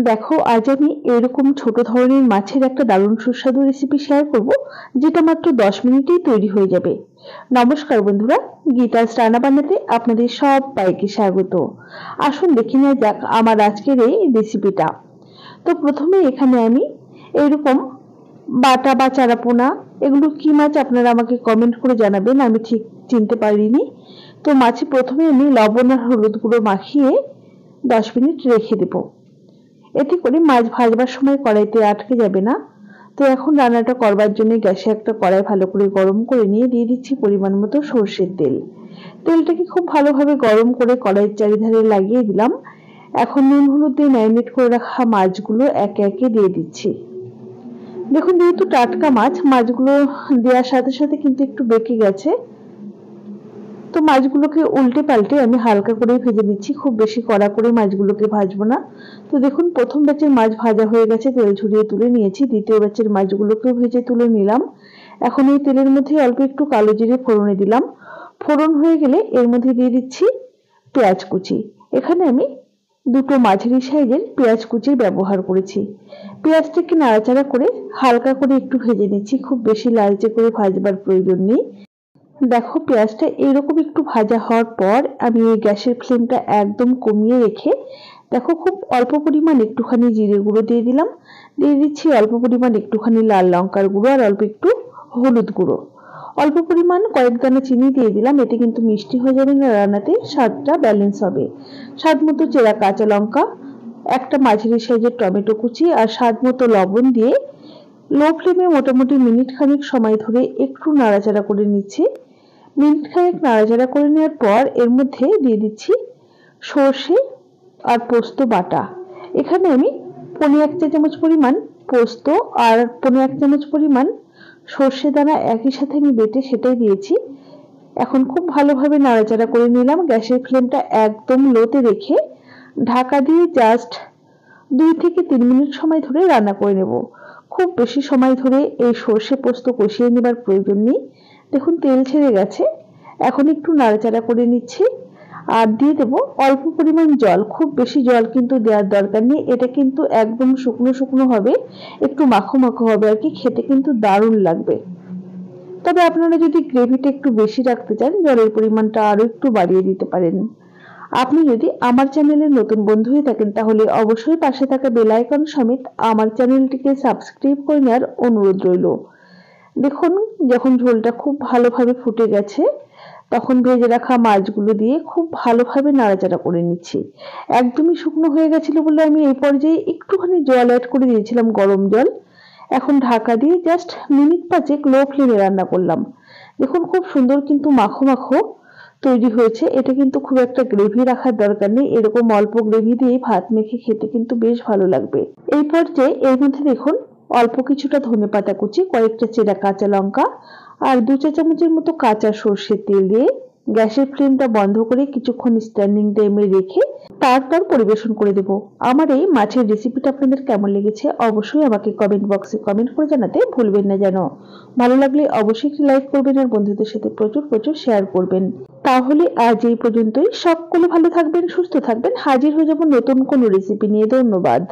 দেখো, আজ আমি এরকম ছোট ধরনের মাছের একটা দারুণ সুস্বাদু রেসিপি শেয়ার করব, যেটা মাত্র 10 মিনিটেই তৈরি হয়ে যাবে। নমস্কার বন্ধুরা, গীতাস রান্না বান্নাতে আপনাদের সবাইকে স্বাগত। আসুন দেখে নেওয়া যাক আমার আজকের এই রেসিপিটা। তো প্রথমে এখানে আমি এইরকম বাটা বা চারাপোনা, এগুলো কি মাছ আপনারা আমাকে কমেন্ট করে জানাবেন, আমি ঠিক চিনতে পারিনি। তো মাছে প্রথমে আমি লবণ আর হলুদ গুঁড়ো মাখিয়ে 10 মিনিট রেখে দেবো, এতে করে মাছ ভাজবার সময় কড়াইতে আটকে যাবে না। তো এখন রান্নাটা করবার জন্য গ্যাসে একটা কড়াই ভালো করে গরম করে নিয়ে দিয়ে দিচ্ছি পরিমাণ মতো সর্ষের তেল। তেলটাকে খুব ভালোভাবে গরম করে কড়াইয়ের চারিধারে লাগিয়ে দিলাম। এখন নুন হলুদ দিয়ে ম্যারিনেট করে রাখা মাছগুলো একে একে দিয়ে দিচ্ছি। দেখুন, যেহেতু টাটকা মাছ, মাছগুলো দেওয়ার সাথে সাথে কিন্তু একটু বেঁকে গেছে। তো মাছগুলোকে উল্টে পাল্টে আমি হালকা করে ভেজে নিচ্ছি, খুব বেশি কড়া করে মাছগুলোকে ভাজবো না। তো দেখুন, প্রথম ব্যাচের মাছ ভাজা হয়ে গেছে, তেল ঝরিয়ে তুলে নিয়েছি। দ্বিতীয় ব্যাচের মাছগুলোকেও ভেজে তুলে নিলাম। এখন এই তেলের মধ্যে অল্প একটু কালো জিরে ফোড়নে দিলাম। ফোড়ন হয়ে গেলে এর মধ্যে দিয়ে দিচ্ছি পেঁয়াজ কুচি। এখানে আমি দুটো মাঝারি সাইজের পেঁয়াজ কুচি ব্যবহার করেছি। পেঁয়াজটাকে নাড়াচাড়া করে হালকা করে একটু ভেজে নিচ্ছি, খুব বেশি লালচে করে ভাজবার প্রয়োজন নেই। দেখো, পেঁয়াজটা এরকম একটু ভাজা হওয়ার পর আমি এই গ্যাসের ফ্লেমটা একদম কমিয়ে রেখে, দেখো, খুব অল্প পরিমাণ একটুখানি জিরে গুঁড়ো দিয়ে দিলাম। দিয়ে দিচ্ছি অল্প পরিমাণ একটুখানি লাল লঙ্কার গুঁড়ো আর অল্প একটু হলুদ গুঁড়ো। অল্প পরিমাণ কয়েক দানা চিনি দিয়ে দিলাম, এতে কিন্তু মিষ্টি হয়ে যাবে না, রান্নাতে স্বাদটা ব্যালেন্স হবে। স্বাদ মতো চেরা কাঁচা লঙ্কা, একটা মাঝারি সাইজের টমেটো কুচি আর স্বাদ মতো লবণ দিয়ে লো ফ্লেমে মোটামুটি মিনিট খানিক সময় ধরে একটু নাড়াচাড়া করে নিচ্ছি। মিনিট খানেক নাড়াচাড়া করে নেওয়ার পর এর মধ্যে দিয়ে দিচ্ছি সর্ষে আর পোস্ত বাটা। এখানে আমি 1.5 চা চামচ পরিমাণ পোস্ত আর 1.5 চামচ পরিমাণ সর্ষে দানা একই সাথে আমি বেটে সেটাই দিয়েছি। এখন খুব ভালোভাবে নাড়াচাড়া করে নিলাম। গ্যাসের ফ্লেমটা একদম লোতে রেখে ঢাকা দিয়ে জাস্ট 2 থেকে 3 মিনিট সময় ধরে রান্না করে নেব। খুব বেশি সময় ধরে এই সর্ষে পোস্ত কষিয়ে নেবার প্রয়োজন নেই। দেখুন, তেল ছেড়ে গেছে। এখন একটু নাড়াচাড়া করে নিচ্ছি আর দিয়ে দেব অল্প পরিমাণ জল। খুব বেশি জল কিন্তু দেওয়ার দরকার নেই, এটা কিন্তু একদম শুকনো শুকনো হবে, একটু মাখো মাখো হবে আর কি, খেতে কিন্তু দারুণ লাগবে। তবে আপনারা যদি গ্রেভিটা একটু বেশি রাখতে চান, জলের পরিমাণটা আরো একটু বাড়িয়ে দিতে পারেন। আপনি যদি আমার চ্যানেলের নতুন বন্ধু হয়ে থাকেন, তাহলে অবশ্যই পাশে থাকা বেল আইকন সমেত আমার চ্যানেলটিকে সাবস্ক্রাইব করে নেওয়ার অনুরোধ রইল। দেখুন, যখন ঝোলটা খুব ভালোভাবে ফুটে গেছে, তখন ভেজে রাখা মাছগুলো দিয়ে খুব ভালোভাবে নাড়াচাড়া করে নিচ্ছি। একদমই শুকনো হয়ে গেছিল বলে আমি এই পর্যায়ে একটুখানি জল অ্যাড করে দিয়েছিলাম, গরম জল। এখন ঢাকা দিয়ে জাস্ট মিনিট 5 লো ফ্লেমে রান্না করলাম। দেখুন, খুব সুন্দর কিন্তু মাখো মাখো তৈরি হয়েছে। এটা কিন্তু খুব একটা গ্রেভি রাখার দরকার নেই, এরকম অল্প গ্রেভি দিয়ে ভাত মেখে খেতে কিন্তু বেশ ভালো লাগবে। এই পর্যায়ে এর মধ্যে দেখুন অল্প কিছুটা ধনেপাতা কুচি, কয়েকটা চেরা কাঁচা লঙ্কা আর 2 চা চামচের মতো কাঁচা সর্ষের তেল দিয়ে গ্যাসের ফ্লেমটা বন্ধ করে কিছুক্ষণ স্ট্যান্ডিং টাইমে রেখে তারপর পরিবেশন করে দেব। আমার এই মাছের রেসিপিটা আপনাদের কেমন লেগেছে অবশ্যই আমাকে কমেন্ট বক্সে কমেন্ট করে জানাতে ভুলবেন না যেন। ভালো লাগলে অবশ্যই একটি লাইক করবেন আর বন্ধুদের সাথে প্রচুর প্রচুর শেয়ার করবেন। তাহলে আজ এই পর্যন্তই। সকলে ভালো থাকবেন, সুস্থ থাকবেন। হাজির হয়ে যাব নতুন কোনো রেসিপি নিয়ে। ধন্যবাদ।